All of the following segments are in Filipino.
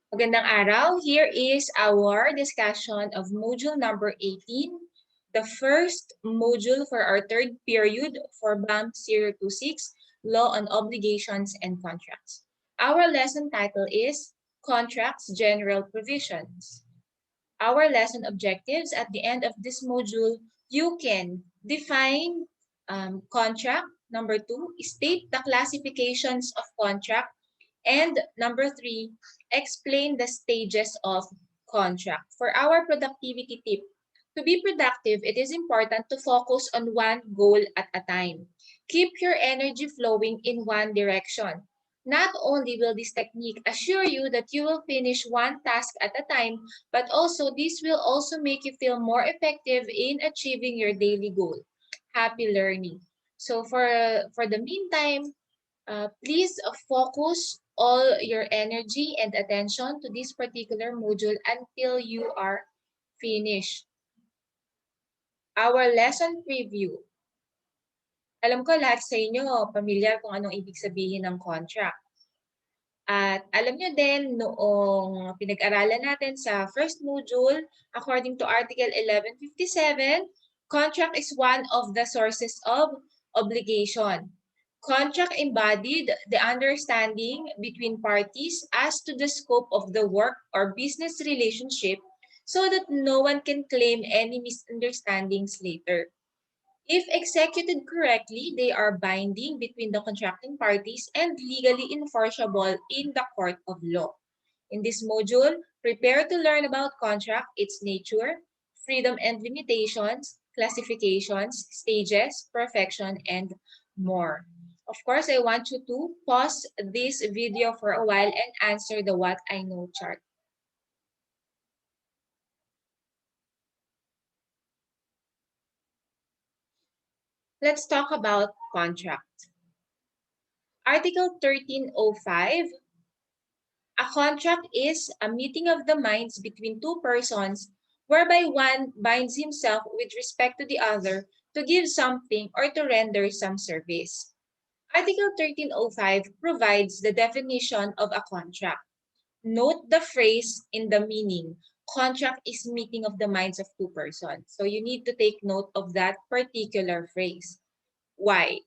Magandang araw. Here is our discussion of module number 18, the first module for our third period for BAM 026, Law on Obligations and Contracts. Our lesson title is Contracts General Provisions. Our lesson objectives at the end of this module, you can define contract. Number 2, state the classifications of contract. And number 3, explain the stages of contract. For our productivity tip, to be productive, it is important to focus on one goal at a time. Keep your energy flowing in one direction. Not only will this technique assure you that you will finish one task at a time, but also this will also make you feel more effective in achieving your daily goal. Happy learning. So for the meantime, please focus all your energy and attention to this particular module until you are finished. Our lesson preview. Alam ko lahat sa inyo pamilyar kung anong ibig sabihin ng contract. At alam nyo din noong pinag-aralan natin sa first module, according to Article 1157, contract is one of the sources of obligation. Contract embodied the understanding between parties as to the scope of the work or business relationship so that no one can claim any misunderstandings later. If executed correctly, they are binding between the contracting parties and legally enforceable in the court of law. In this module, prepare to learn about contract, its nature, freedom and limitations, classifications, stages, perfection, and more. Of course, I want you to pause this video for a while and answer the what I know chart. Let's talk about contract. Article 1305. A contract is a meeting of the minds between two persons whereby one binds himself with respect to the other to give something or to render some service. Article 1305 provides the definition of a contract. Note the phrase in the meaning. Contract is meeting of the minds of two persons. So you need to take note of that particular phrase. Why?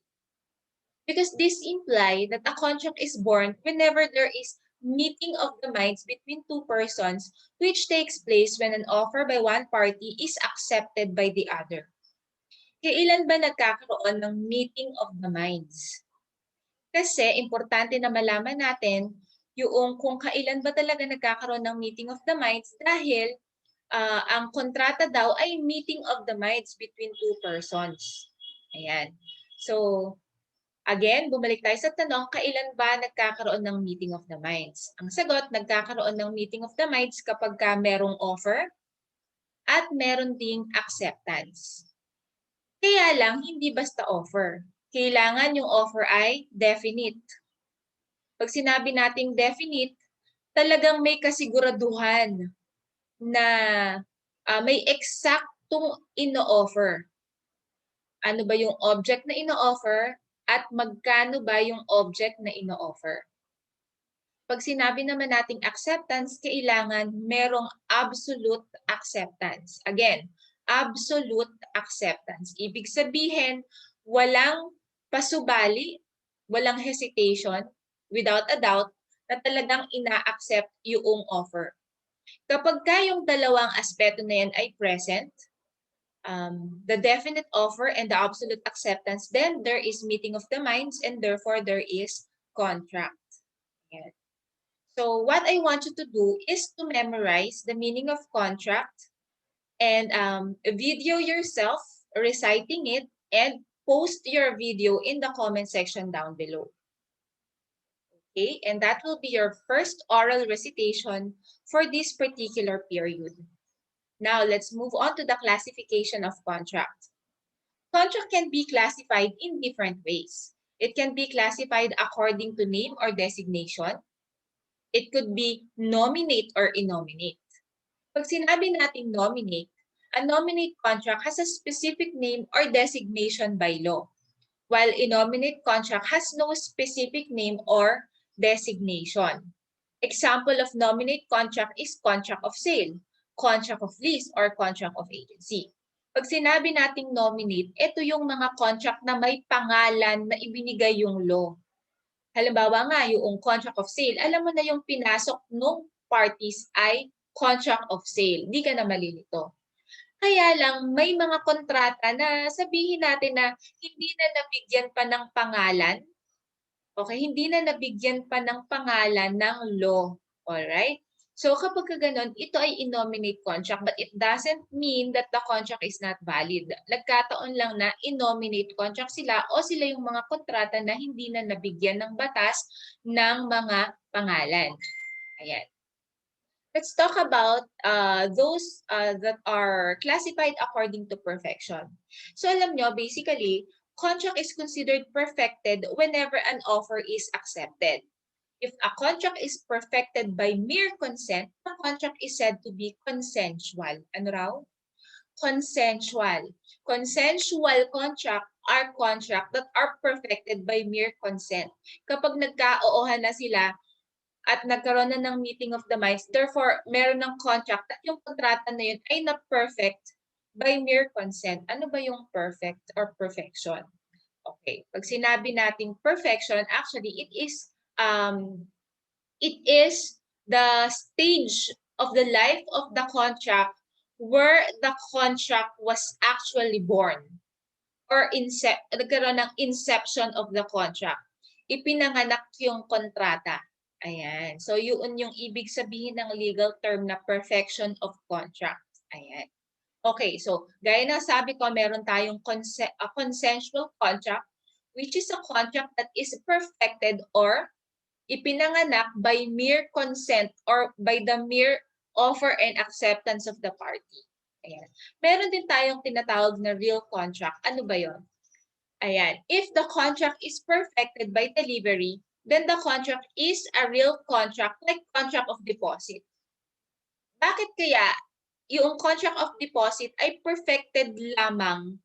Because this implies that a contract is born whenever there is meeting of the minds between two persons, which takes place when an offer by one party is accepted by the other. Kailan ba nagkakaroon ng meeting of the minds? Kasi importante na malaman natin yung kung kailan ba talaga nagkakaroon ng meeting of the minds dahil ang kontrata daw ay meeting of the minds between two persons. Ayan. So, again, bumalik tayo sa tanong, kailan ba nagkakaroon ng meeting of the minds? Ang sagot, nagkakaroon ng meeting of the minds kapag merong offer at meron ding acceptance. Kaya lang, hindi basta offer. Kailangan yung offer ay definite. Pag sinabi nating definite, talagang may kasiguraduhan na may eksaktong ino-offer. Ano ba yung object na ino-offer at magkano ba yung object na ino-offer. Pag sinabi naman nating acceptance, kailangan merong absolute acceptance. Again, absolute acceptance. Ibig sabihin, walang pasubali, walang hesitation, without a doubt, na talagang ina-accept yung offer. Kapag yung dalawang aspeto na yan ay present, the definite offer and the absolute acceptance, then there is meeting of the minds and therefore there is contract. Yeah. So what I want you to do is to memorize the meaning of contract and video yourself reciting it and post your video in the comment section down below. Okay, and that will be your first oral recitation for this particular period. Now, let's move on to the classification of contract. Contract can be classified in different ways. It can be classified according to name or designation. It could be nominate or innominate. Pag sinabi natin nominate, a nominate contract has a specific name or designation by law, while innominate contract has no specific name or designation. Example of nominate contract is contract of sale, contract of lease, or contract of agency. Pag sinabi nating nominate, ito yung mga contract na may pangalan na ibinigay yung law. Halimbawa nga, yung contract of sale, alam mo na yung pinasok nung parties ay contract of sale. Di ka na malilito. Kaya lang, may mga kontrata na sabihin natin na hindi na nabigyan pa ng pangalan. Okay, hindi na nabigyan pa ng pangalan ng law. Alright? So kapag gano'n, ito ay in-nominate contract but it doesn't mean that the contract is not valid. Nagkataon lang na in-nominate contract sila o sila yung mga kontrata na hindi na nabigyan ng batas ng mga pangalan. Ayan. Let's talk about those that are classified according to perfection. So alam nyo, basically, contract is considered perfected whenever an offer is accepted. If a contract is perfected by mere consent, the contract is said to be consensual. Ano raw? Consensual. Consensual contract are contract that are perfected by mere consent. Kapag nagka-oohan na sila, at nagkaroon na ng meeting of the minds. Therefore, meron ng contract at yung kontrata na yun ay na-perfect by mere consent. Ano ba yung perfect or perfection? Okay. Pag sinabi nating perfection, actually, it is the stage of the life of the contract where the contract was actually born or nagkaroon ng inception of the contract. Ipinanganak yung kontrata. Ayan. So, yun yung ibig sabihin ng legal term na perfection of contract. Ayan. Okay, so gaya na sabi ko, meron tayong consensual contract, which is a contract that is perfected or ipinanganak by mere consent or by the mere offer and acceptance of the party. Ayan. Meron din tayong tinatawag na real contract. Ano ba yon? Ayan. If the contract is perfected by delivery, then the contract is a real contract like contract of deposit. Bakit kaya yung contract of deposit ay perfected lamang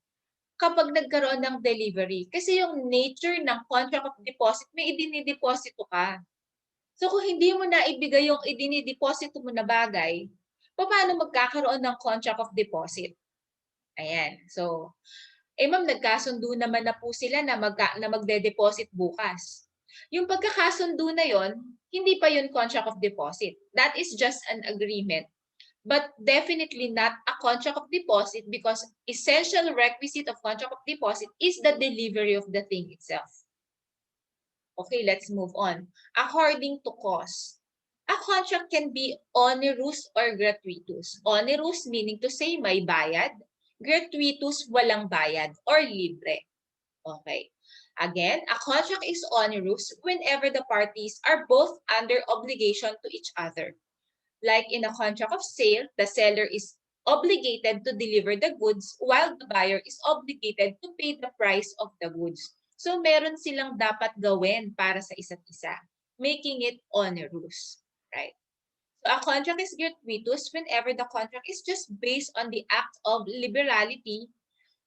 kapag nagkaroon ng delivery? Kasi yung nature ng contract of deposit, may idinideposito ka. So kung hindi mo na ibigay yung idinideposito mo na bagay, paano magkakaroon ng contract of deposit? Ayan. So, ma'am, nagkasundo naman na po sila na magde-deposit bukas. Yung pagkakasundo na yon, hindi pa yun contract of deposit. That is just an agreement. But definitely not a contract of deposit because essential requisite of contract of deposit is the delivery of the thing itself. Okay, let's move on. According to cause, a contract can be onerous or gratuitous. Onerous meaning to say may bayad, gratuitous walang bayad or libre. Okay. Again, a contract is onerous whenever the parties are both under obligation to each other. Like in a contract of sale, the seller is obligated to deliver the goods while the buyer is obligated to pay the price of the goods. So meron silang dapat gawin para sa isa't isa, making it onerous, right? So a contract is gratuitous whenever the contract is just based on the act of liberality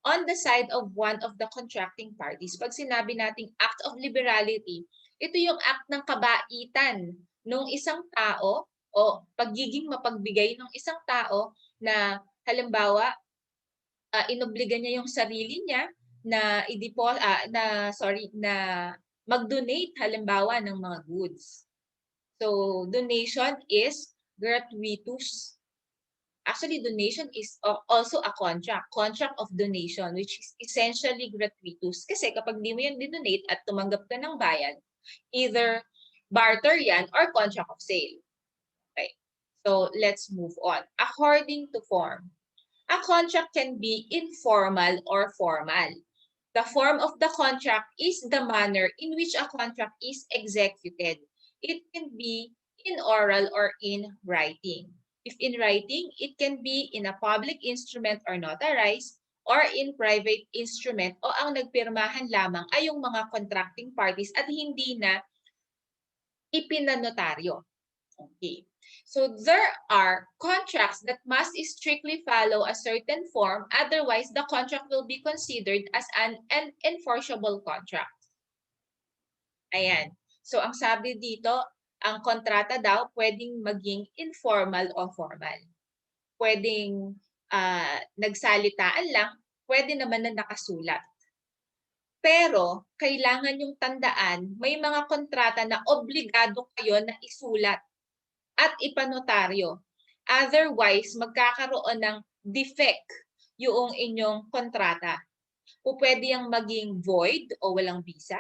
on the side of one of the contracting parties. Pag sinabi nating act of liberality, ito yung act ng kabaitan ng isang tao o pagiging mapagbigay ng isang tao na halimbawa inobliga niya yung sarili niya na na mag-donate halimbawa ng mga goods. So donation is gratuitous. Actually, donation is also a contract of donation, which is essentially gratuitous. Kasi kapag di mo yan dinonate at tumanggap ka ng bayad, either barter yan or contract of sale. Okay. So, let's move on. According to form, a contract can be informal or formal. The form of the contract is the manner in which a contract is executed. It can be in oral or in writing. If in writing, it can be in a public instrument or notarized, or in private instrument o ang nagpirmahan lamang ay yung mga contracting parties at hindi na ipinanotaryo. Okay. So there are contracts that must strictly follow a certain form, otherwise the contract will be considered as an enforceable contract. Ayan. So ang sabi dito, Ang kontrata daw pwedeng maging informal o formal. Pwedeng nagsalitaan lang, pwede naman na nakasulat. Pero kailangan yung tandaan, may mga kontrata na obligado kayo na isulat at ipanotaryo. Otherwise, magkakaroon ng defect yung inyong kontrata. O pwede yang maging void o walang bisa.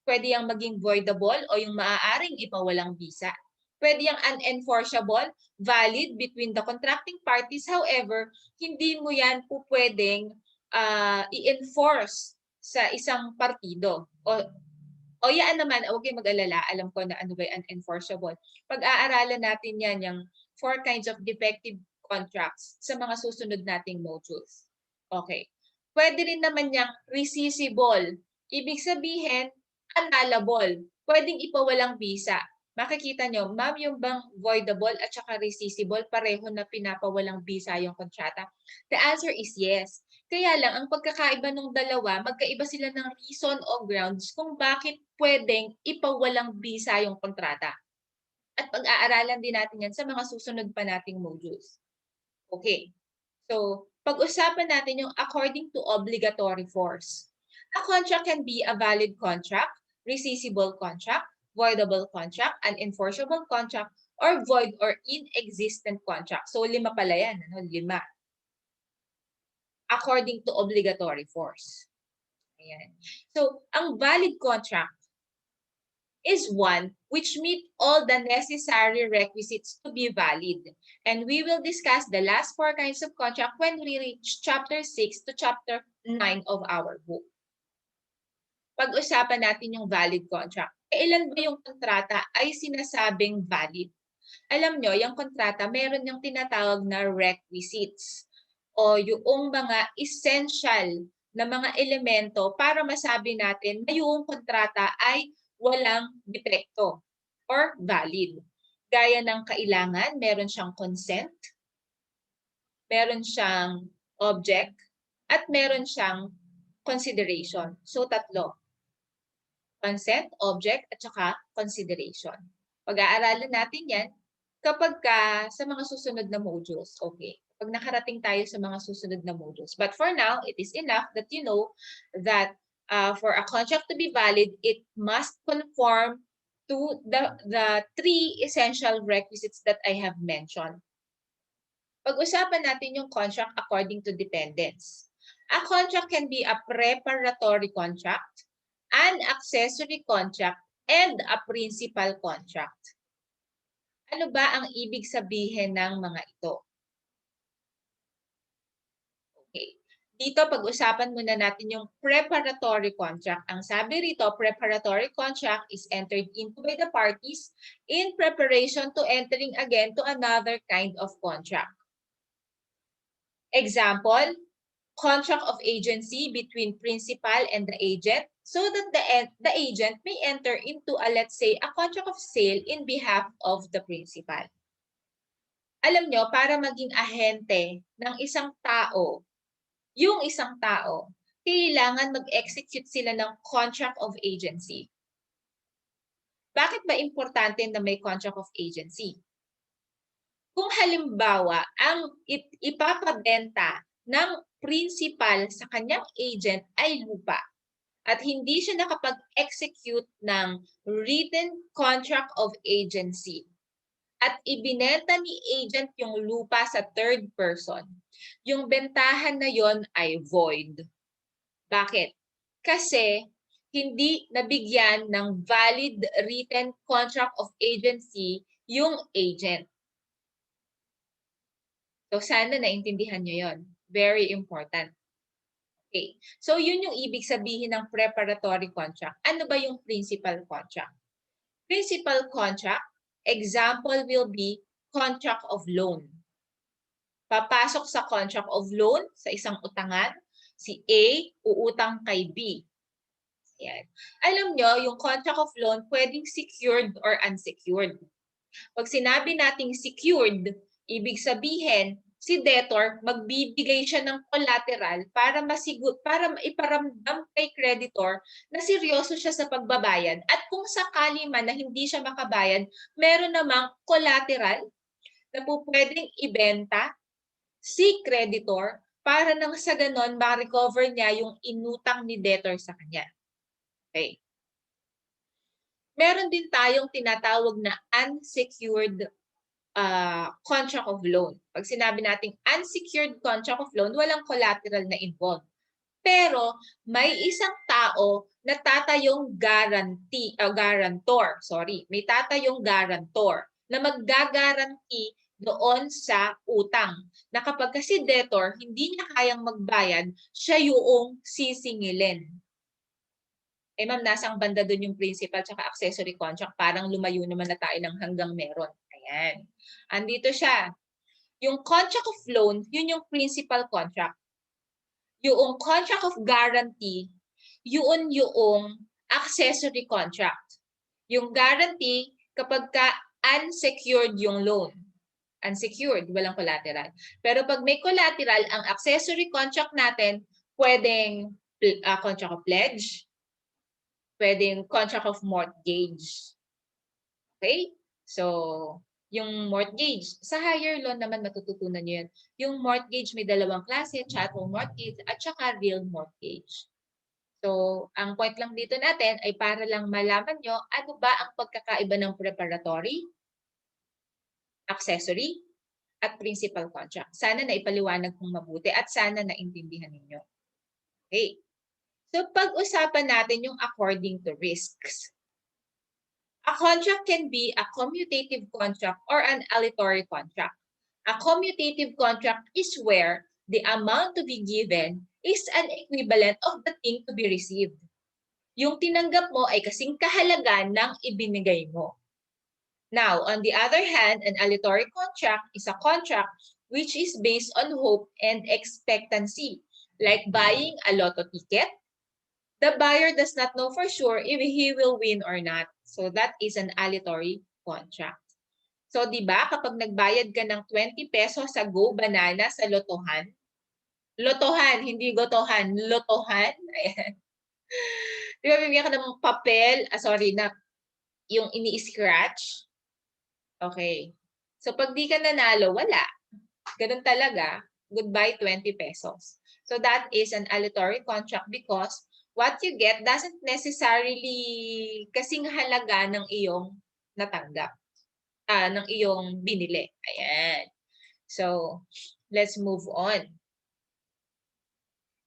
Pwede yang maging voidable o yung maaaring ipawalang bisa. Pwede yang unenforceable, valid between the contracting parties. However, hindi mo yan po pwedeng i-enforce sa isang partido. O yan naman, huwag kayong mag-alala. Alam ko na ano ba yung unenforceable. Pag-aaralan natin yan, yung 4 kinds of defective contracts sa mga susunod nating modules. Okay. Pwede rin naman yung rescissible. Ibig sabihin, annulable. Pwedeng ipawalang bisa. Makikita nyo, ma'am, yung bang voidable at saka rescissible, pareho na pinapawalang bisa yung kontrata? The answer is yes. Kaya lang, ang pagkakaiba ng dalawa, magkaiba sila ng reason o grounds kung bakit pwedeng ipawalang bisa yung kontrata. At pag-aaralan din natin yan sa mga susunod pa nating modules. Okay. So, pag-usapan natin yung according to obligatory force. A contract can be a valid contract, rescissible contract, voidable contract, unenforceable contract, or void or inexistent contract. So, 5 pala yan. 5. According to obligatory force. Ayan. So, ang valid contract is one which meet all the necessary requisites to be valid. And we will discuss the last 4 kinds of contract when we reach chapter 6 to chapter 9 of our book. Pag-usapan natin yung valid contract. Kailan ba yung kontrata ay sinasabing valid? Alam nyo, yung kontrata, meron yung tinatawag na requisites o yung mga essential na mga elemento para masabi natin na yung kontrata ay walang depekto or valid. Gaya ng kailangan, meron siyang consent, meron siyang object, at meron siyang consideration. So, 3. Consent, object, at saka consideration. Pag-aaralan natin yan kapag sa mga susunod na modules. Okay. Pag nakarating tayo sa mga susunod na modules. But for now, it is enough that you know that for a contract to be valid, it must conform to the 3 essential requisites that I have mentioned. Pag-usapan natin yung contract according to dependence. A contract can be a preparatory contract, an accessory contract, and a principal contract. Ano ba ang ibig sabihin ng mga ito? Okay. Dito, pag-usapan muna natin yung preparatory contract. Ang sabi rito, preparatory contract is entered into by the parties in preparation to entering again to another kind of contract. Example, contract of agency between principal and the agent so that the agent may enter into let's say, a contract of sale in behalf of the principal. Alam nyo, para maging ahente ng isang tao, yung isang tao, kailangan mag-execute sila ng contract of agency. Bakit ba importante na may contract of agency? Kung halimbawa, ang ipapabenta ng principal sa kanyang agent ay lupa at hindi siya nakapag-execute ng written contract of agency at ibinenta ni agent yung lupa sa third person, yung bentahan na yon ay void. Bakit? Kasi hindi nabigyan ng valid written contract of agency yung agent. So sana naintindihan nyo yon. Very important. Okay. So yun yung ibig sabihin ng preparatory contract. Ano ba yung principal contract? Principal contract, example will be contract of loan. Papasok sa contract of loan sa isang utangan, si A uutang kay B. Yan. Alam nyo, yung contract of loan pwedeng secured or unsecured. Pag sinabi nating secured, ibig sabihin, si debtor, magbibigay siya ng collateral para para iparamdam kay creditor na seryoso siya sa pagbabayad. At kung sakali man na hindi siya makabayad, meron namang collateral na po pwedeng ibenta si creditor para nang sa ganon ma-recover niya yung inutang ni debtor sa kanya. Okay. Meron din tayong tinatawag na unsecured contract of loan. Pag sinabi nating unsecured contract of loan, walang collateral na involved. Pero may isang tao na tatayong may tatayong guarantor na maggagaranti doon sa utang. Na kapag kasi debtor, hindi niya kayang magbayad, siya yung sisingilin. Eh ma'am, nasang banda doon yung principal tsaka accessory contract, parang lumayo naman na tayo ng hanggang meron. Ayan. Andito siya. Yung contract of loan, yun yung principal contract. Yung contract of guarantee, yun yung accessory contract. Yung guarantee, kapag ka unsecured yung loan. Unsecured, walang collateral. Pero pag may collateral, ang accessory contract natin, pwedeng contract of pledge, pwedeng contract of mortgage. Okay? So, yung mortgage, sa higher loan naman matututunan nyo yan. Yung mortgage may dalawang klase, chattel mortgage at saka real mortgage. So, ang point lang dito natin ay para lang malaman nyo ano ba ang pagkakaiba ng preparatory, accessory, at principal contract. Sana naipaliwanag kong mabuti at sana naintindihan ninyo. Okay. So, pag-usapan natin yung according to risks. A contract can be a commutative contract or an aleatory contract. A commutative contract is where the amount to be given is an equivalent of the thing to be received. Yung tinanggap mo ay kasing kahalaga ng ibinigay mo. Now, on the other hand, an aleatory contract is a contract which is based on hope and expectancy, like buying a lotto ticket. The buyer does not know for sure if he will win or not. So that is an aleatory contract. So, di ba, kapag nagbayad ka ng 20 pesos sa Go Banana sa lotohan, hindi gotohan, lotohan, ayan. Di ba, bibigyan ka ng papel, yung ini-scratch. Okay. So, pag di ka nanalo, wala. Ganun talaga. Goodbye, 20 pesos. So, that is an aleatory contract because what you get doesn't necessarily kasing halaga ng iyong natanggap. Ng iyong binili. Ayan. So, let's move on.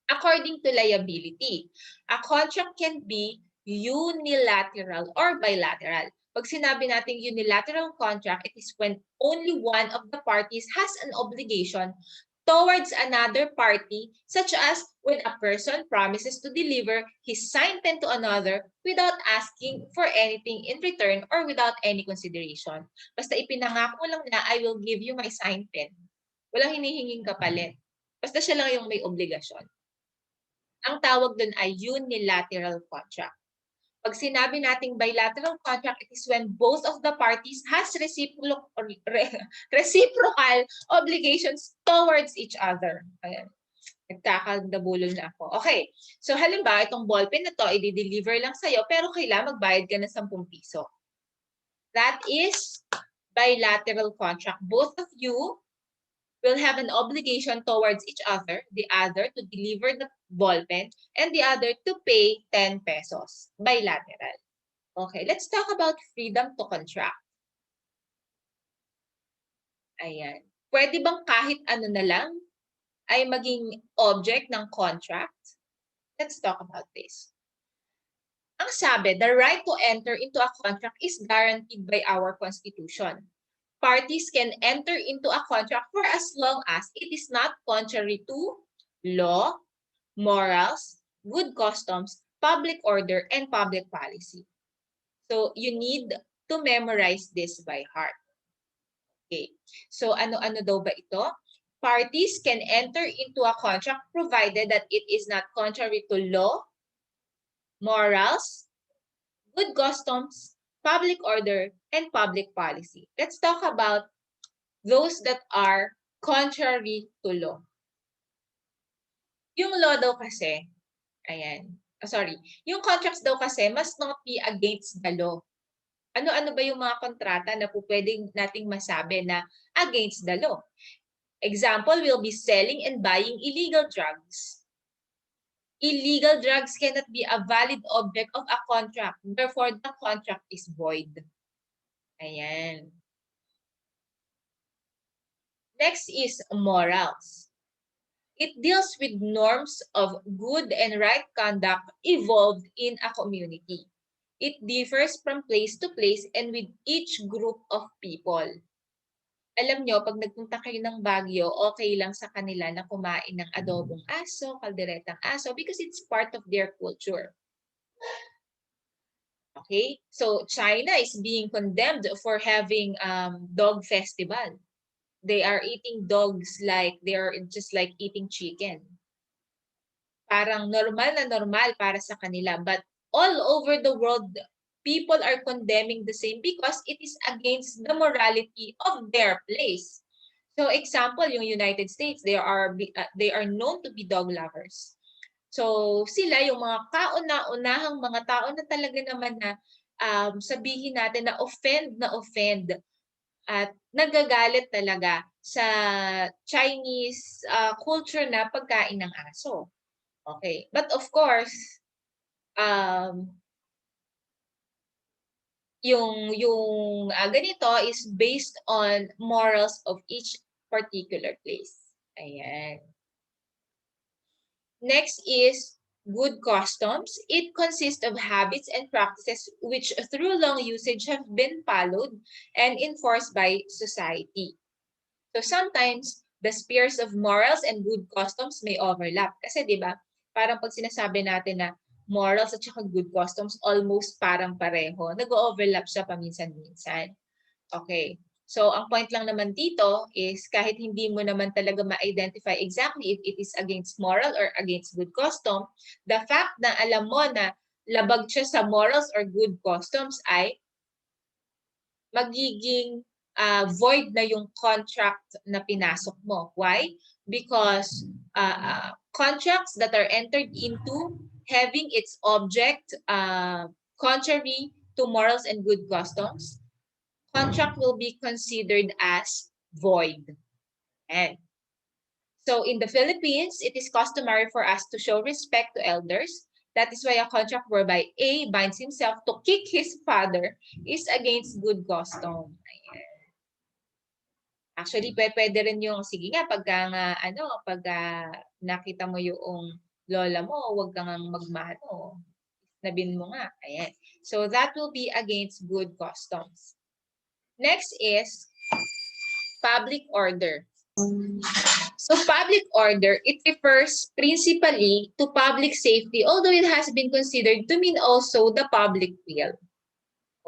According to liability, a contract can be unilateral or bilateral. Pag sinabi natin unilateral contract, it is when only one of the parties has an obligation towards another party, such as when a person promises to deliver his signed pen to another without asking for anything in return or without any consideration. Basta ipinangako lang na, I will give you my signed pen. Walang hinihinging kapalit. Basta siya lang yung may obligasyon. Ang tawag dun ay unilateral contract. Pag sinabi nating bilateral contract, it is when both of the parties has reciprocal obligations towards each other. Ayan. Nagkakadabulol na ako. Okay. So halimbawa, itong ballpen na to, i-deliver lang sa'yo, pero kailangan magbayad ka ng 10 piso. That is bilateral contract. Both of you will have an obligation towards each other, the other to deliver the ballpen, and the other to pay 10 pesos. Bilateral. Okay, let's talk about freedom to contract. Ayan. Pwede bang kahit ano na lang ay maging object ng contract? Let's talk about this. Ang sabi, the right to enter into a contract is guaranteed by our Constitution. Parties can enter into a contract for as long as it is not contrary to law, morals, good customs, public order, and public policy. So, you need to memorize this by heart. Okay. So, ano-ano daw ba ito? Parties can enter into a contract provided that it is not contrary to law, morals, good customs, public order, and public policy. Let's talk about those that are contrary to law. Yung law daw kasi, ayan, sorry, yung contracts daw kasi must not be against the law. Ano-ano ba yung mga kontrata na po pwedeng nating masabi na against the law? Example will be selling and buying illegal drugs. Illegal drugs cannot be a valid object of a contract. Therefore, the contract is void. Ayan. Next is morals. It deals with norms of good and right conduct evolved in a community. It differs from place to place and with each group of people. Alam nyo, pag nagpunta kayo ng Baguio, okay lang sa kanila na kumain ng adobong aso, kalderetang aso, because it's part of their culture. Okay? So, China is being condemned for having dog festival. They are eating dogs like they are just like eating chicken. Parang normal na normal para sa kanila. But all over the world, people are condemning the same because it is against the morality of their place. So example, yung United States, they are known to be dog lovers. So sila yung mga kauna-unahang mga tao na talaga naman na sabihin natin na offend at nagagalit talaga sa Chinese culture na pagkain ng aso. Okay. But of course, um, yung ganito is based on morals of each particular place. Ayan. Next is good customs. It consists of habits and practices which through long usage have been followed and enforced by society. So sometimes, the spheres of morals and good customs may overlap. Kasi di ba, parang pag sinasabi natin na morals at saka good customs almost parang pareho, nag-overlap siya paminsan-minsan. Okay. So, ang point lang naman dito is kahit hindi mo naman talaga ma-identify exactly if it is against moral or against good custom, the fact na alam mo na labag siya sa morals or good customs ay magiging void na yung contract na pinasok mo. Why? Because contracts that are entered into having its object contrary to morals and good customs, contract will be considered as void. And so in the Philippines, it is customary for us to show respect to elders. That is why a contract whereby A binds himself to kick his father is against good custom. Actually, pwede rin yung, sige nga, pagka nga, nakita mo yung lola mo, huwag kang magmano. Nabin mo nga. Ayan. So, that will be against good customs. Next is public order. So, public order, it refers principally to public safety, although it has been considered to mean also the public will.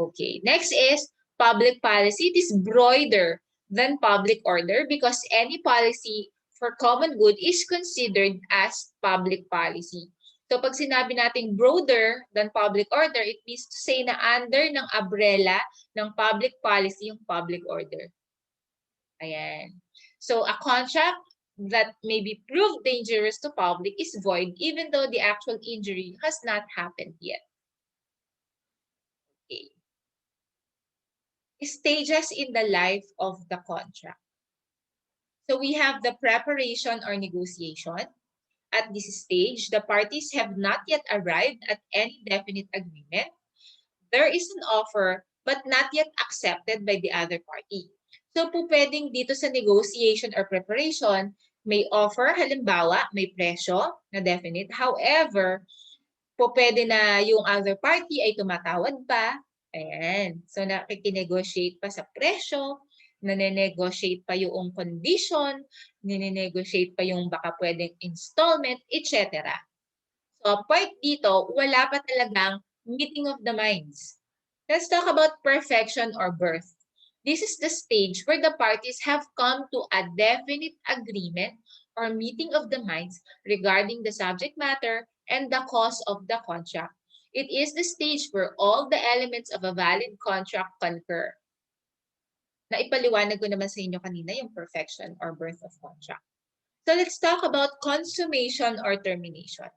Okay. Next is public policy. It is broader than public order because any policy for common good is considered as public policy. So pag sinabi nating broader than public order, it means to say na under ng umbrella ng public policy yung public order. Ayan. So a contract that may be proved dangerous to public is void even though the actual injury has not happened yet. Okay. Stages in the life of the contract. So we have the preparation or negotiation. At this stage, the parties have not yet arrived at any definite agreement. There is an offer but not yet accepted by the other party. So po pwedeng dito sa negotiation or preparation, may offer, halimbawa, may presyo na definite. However, po pwede na yung other party ay tumatawad pa. Ayan. So nakikinegotiate pa sa presyo, nane-negotiate pa yung condition, nane-negotiate pa yung baka pwedeng installment, etc. So part dito, wala pa talagang meeting of the minds. Let's talk about perfection or birth. This is the stage where the parties have come to a definite agreement or meeting of the minds regarding the subject matter and the cause of the contract. It is the stage where all the elements of a valid contract concur. Naipaliwanag ko naman sa inyo kanina yung perfection or birth of contract. So let's talk about consummation or termination.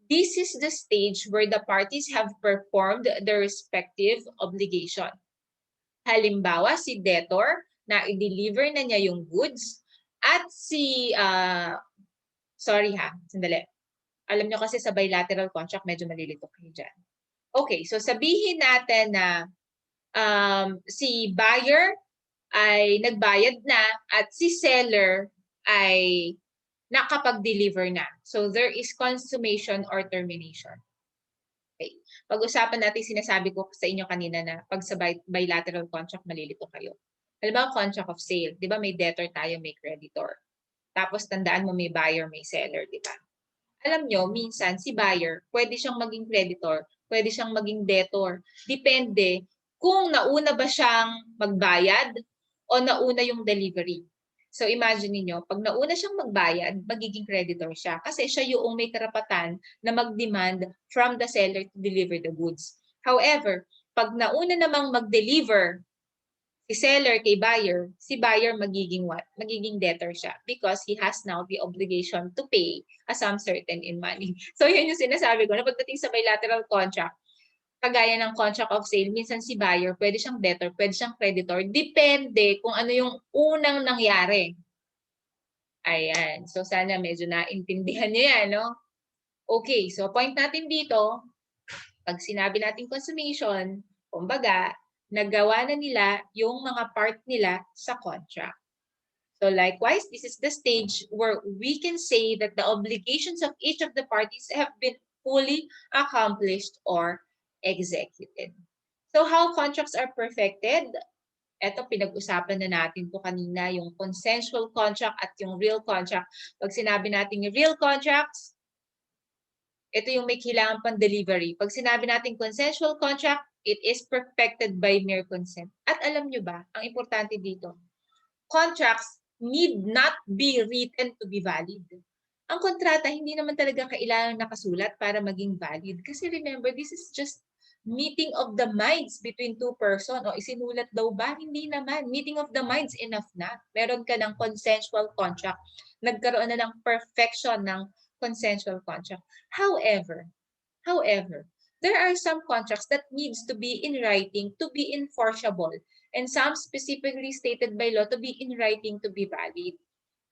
This is the stage where the parties have performed their respective obligation. Halimbawa, si debtor na i-deliver na niya yung goods at sorry ha, sandali. Alam nyo kasi sa bilateral contract, medyo malilito kayo dyan. Okay, so sabihin natin na si buyer ay nagbayad na at si seller ay nakapag-deliver na. So there is consummation or termination. Okay. Pag-usapan natin, sinasabi ko sa inyo kanina na pag sa bilateral contract, malilito kayo. Halimbawa, contract of sale. Di ba may debtor tayo, may creditor. Tapos tandaan mo may buyer, may seller, di ba? Alam nyo, minsan si buyer, pwede siyang maging creditor, pwede siyang maging debtor. Depende kung nauna ba siyang magbayad o nauna yung delivery. So imagine niyo, pag nauna siyang magbayad, magiging creditor siya kasi siya yung may karapatan na mag-demand from the seller to deliver the goods. However, pag nauna namang mag-deliver si seller kay buyer, si buyer magiging what? Magiging debtor siya because he has now the obligation to pay a sum certain in money. So yun yung sinasabi ko na pagdating sa bilateral contract, kagaya ng contract of sale, minsan si buyer, pwede siyang debtor, pwede siyang creditor. Depende kung ano yung unang nangyari. Ayan. So sana medyo naintindihan niyo yan, no? Okay, so point natin dito, pag sinabi natin consummation, kumbaga, nagawa na nila yung mga part nila sa contract. So likewise, this is the stage where we can say that the obligations of each of the parties have been fully accomplished or executed. So how contracts are perfected? Ito, pinag-usapan na natin to kanina, yung consensual contract at yung real contract. Pag sinabi natin yung real contracts, ito yung may kailangan pang delivery. Pag sinabi natin consensual contract, it is perfected by mere consent. At alam nyo ba, ang importante dito, contracts need not be written to be valid. Ang kontrata, hindi naman talaga kailangan nakasulat para maging valid. Kasi remember, this is just meeting of the minds between two person. O isinulat daw ba? Hindi naman. Meeting of the minds, enough na. Meron ka ng consensual contract. Nagkaroon na ng perfection ng consensual contract. However, there are some contracts that needs to be in writing to be enforceable and some specifically stated by law to be in writing to be valid.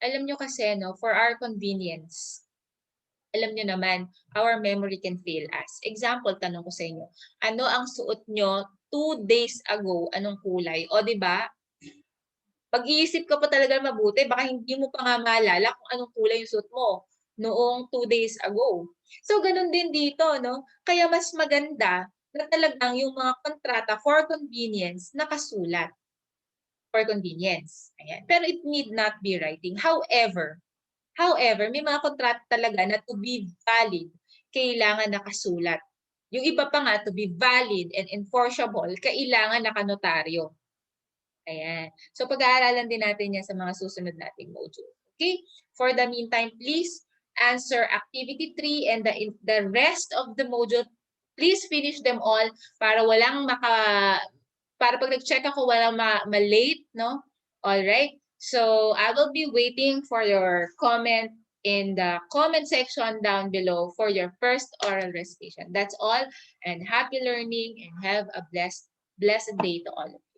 Alam nyo kasi, no, for our convenience, alam nyo naman, our memory can fail us. Example, tanong ko sa inyo, ano ang suot nyo 2 days ago? Anong kulay? O, di ba? Pag-iisip ka pa talaga mabuti, baka hindi mo pa nga maalala kung anong kulay yung suot mo noong 2 days ago. So, ganun din dito, no? Kaya mas maganda na talagang yung mga kontrata for convenience nakasulat. For convenience. Ayan. Pero it need not be writing. However, may mga kontrata talaga na to be valid, kailangan nakasulat. Yung iba pa nga, to be valid and enforceable, kailangan nakanotaryo. Ayan. So pag-aaralan din natin yan sa mga susunod nating module. Okay? For the meantime, please answer activity 3 and the rest of the module, please finish them all para para pag nag-check ako, walang ma-late, no? Alright? So, I will be waiting for your comment in the comment section down below for your first oral recitation. That's all, and happy learning and have a blessed day to all of you.